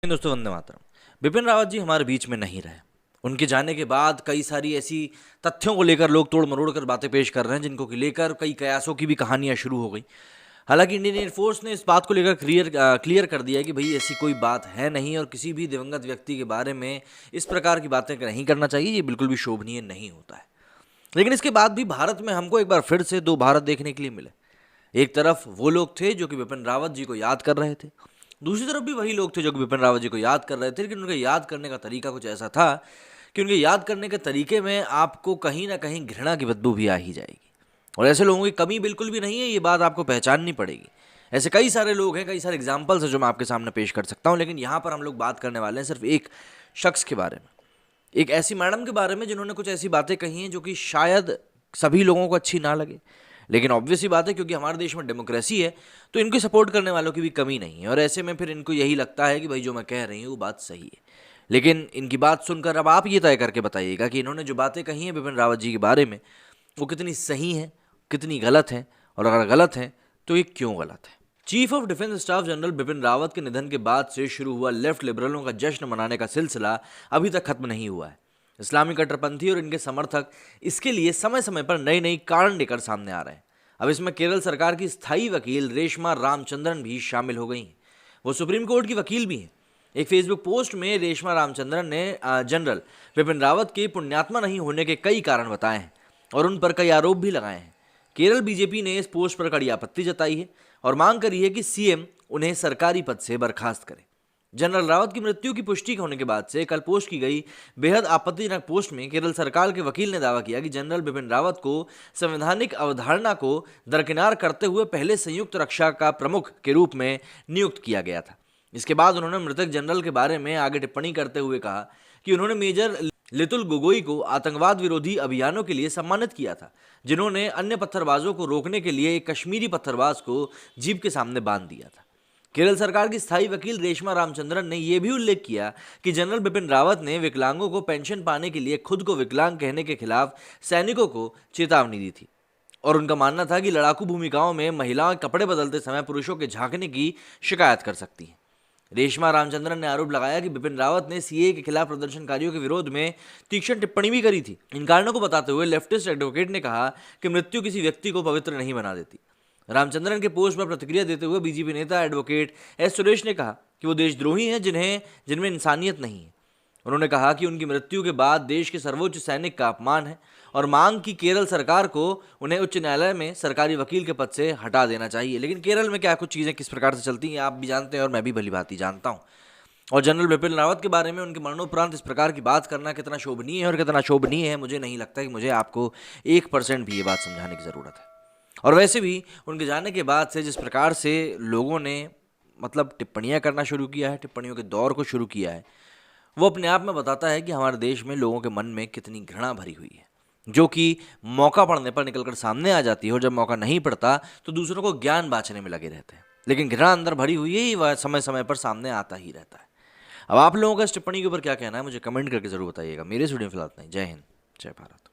दोस्तों, वंदे मातरम। बिपिन रावत जी हमारे बीच में नहीं रहे। उनके जाने के बाद कई सारी ऐसी तथ्यों को लेकर लोग तोड़ मरोड़ कर बातें पेश कर रहे हैं, जिनको लेकर कई कयासों की भी कहानियां शुरू हो गई। हालांकि इंडियन एयरफोर्स ने इस बात को लेकर क्लियर कर दिया कि भाई ऐसी कोई बात है नहीं और किसी भी दिवंगत व्यक्ति के बारे में इस प्रकार की बातें नहीं करना चाहिए। ये बिल्कुल भी शोभनीय नहीं होता है। लेकिन इसके बाद भी भारत में हमको एक बार फिर से दो भारत देखने के लिए मिले। एक तरफ वो लोग थे जो कि बिपिन रावत जी को याद कर रहे थे, दूसरी तरफ भी वही लोग थे जो कि बिपिन रावत जी को याद कर रहे थे। लेकिन उनके याद करने का तरीका कुछ ऐसा था कि उनके याद करने के तरीके में आपको कहीं ना कहीं घृणा की बदबू भी आ ही जाएगी। और ऐसे लोगों की कमी बिल्कुल भी नहीं है, ये बात आपको पहचाननी पड़ेगी। ऐसे कई सारे लोग हैं, कई सारे एग्जाम्पल्स हैं जो मैं आपके सामने पेश कर सकता हूँ। लेकिन यहाँ पर हम लोग बात करने वाले हैं सिर्फ एक शख्स के बारे में, एक ऐसी मैडम के बारे में जिन्होंने कुछ ऐसी बातें कही हैं जो कि शायद सभी लोगों को अच्छी ना लगे। लेकिन ऑब्वियस ही बात है, क्योंकि हमारे देश में डेमोक्रेसी है तो इनको सपोर्ट करने वालों की भी कमी नहीं है। और ऐसे में फिर इनको यही लगता है कि भाई जो मैं कह रही हूँ वो बात सही है। लेकिन इनकी बात सुनकर अब आप ये तय करके बताइएगा कि इन्होंने जो बातें कही हैं बिपिन रावत जी के बारे में वो कितनी सही हैं, कितनी गलत हैं, और अगर गलत हैं तो ये क्यों गलत है। Chief of defence staff general Bipin Rawat के निधन के बाद से शुरू हुआ लेफ्ट लिबरलों का जश्न मनाने का सिलसिला अभी तक खत्म नहीं हुआ है। इस्लामी कट्टरपंथी और इनके समर्थक इसके लिए समय समय पर नई नई कारण लेकर सामने आ रहे हैं। अब इसमें केरल सरकार की स्थायी वकील रेशमा रामचंद्रन भी शामिल हो गई हैं। वो सुप्रीम कोर्ट की वकील भी हैं। एक फेसबुक पोस्ट में रेशमा रामचंद्रन ने जनरल बिपिन रावत के पुण्यात्मा नहीं होने के कई कारण बताए हैं और उन पर कई आरोप भी लगाए हैं। केरल बीजेपी ने इस पोस्ट पर कड़ी आपत्ति जताई है और मांग करी है कि सीएम उन्हें सरकारी पद से बर्खास्त करे। जनरल रावत की मृत्यु की पुष्टि होने के बाद से कल पोस्ट की गई बेहद आपत्तिजनक पोस्ट में केरल सरकार के वकील ने दावा किया कि जनरल बिपिन रावत को संवैधानिक अवधारणा को दरकिनार करते हुए पहले संयुक्त रक्षा का प्रमुख के रूप में नियुक्त किया गया था। इसके बाद उन्होंने मृतक जनरल के बारे में आगे टिप्पणी करते हुए कहा कि उन्होंने मेजर लितुल गोगोई को आतंकवाद विरोधी अभियानों के लिए सम्मानित किया था, जिन्होंने अन्य पत्थरबाजों को रोकने के लिए एक कश्मीरी पत्थरबाज को जीप के सामने बांध दिया था। केरल सरकार की स्थायी वकील रेशमा रामचंद्रन ने यह भी उल्लेख किया कि जनरल बिपिन रावत ने विकलांगों को पेंशन पाने के लिए खुद को विकलांग कहने के खिलाफ सैनिकों को चेतावनी दी थी और उनका मानना था कि लड़ाकू भूमिकाओं में महिलाएं कपड़े बदलते समय पुरुषों के झांकने की शिकायत कर सकती हैं। रेशमा रामचंद्रन ने आरोप लगाया कि बिपिन रावत ने सीए के खिलाफ प्रदर्शनकारियों के विरोध में तीक्ष्ण टिप्पणी भी करी थी। इन कारणों को बताते हुए लेफ्टिस्ट एडवोकेट ने कहा कि मृत्यु किसी व्यक्ति को पवित्र नहीं बना देती। रामचंद्रन के पोस्ट पर प्रतिक्रिया देते हुए बीजेपी नेता एडवोकेट एस सुरेश ने कहा कि वो देशद्रोही हैं जिनमें इंसानियत नहीं है। उन्होंने कहा कि उनकी मृत्यु के बाद देश के सर्वोच्च सैनिक का अपमान है और मांग की केरल सरकार को उन्हें उच्च न्यायालय में सरकारी वकील के पद से हटा देना चाहिए। लेकिन केरल में क्या कुछ चीज़ें किस प्रकार से चलती हैं आप भी जानते हैं और मैं भी भली भांति जानता हूँ। और जनरल बिपिन रावत के बारे में उनके मरणोपरांत इस प्रकार की बात करना कितना शोभनीय है और कितना शोभनीय है, मुझे नहीं लगता कि मुझे आपको 1% भी ये बात समझाने की ज़रूरत है। और वैसे भी उनके जाने के बाद से जिस प्रकार से लोगों ने टिप्पणियां करना शुरू किया है, टिप्पणियों के दौर को शुरू किया है, वो अपने आप में बताता है कि हमारे देश में लोगों के मन में कितनी घृणा भरी हुई है, जो कि मौका पड़ने पर निकलकर सामने आ जाती है और जब मौका नहीं पड़ता तो दूसरों को ज्ञान बांटने में लगे रहते हैं। लेकिन घृणा अंदर भरी हुई है, वह समय समय पर सामने आता ही रहता है। अब आप लोगों का इस टिप्पणी के ऊपर क्या कहना है मुझे कमेंट करके जरूर बताइएगा। मेरे स्टूडियो फिलहाल नहीं। जय हिंद, जय भारत।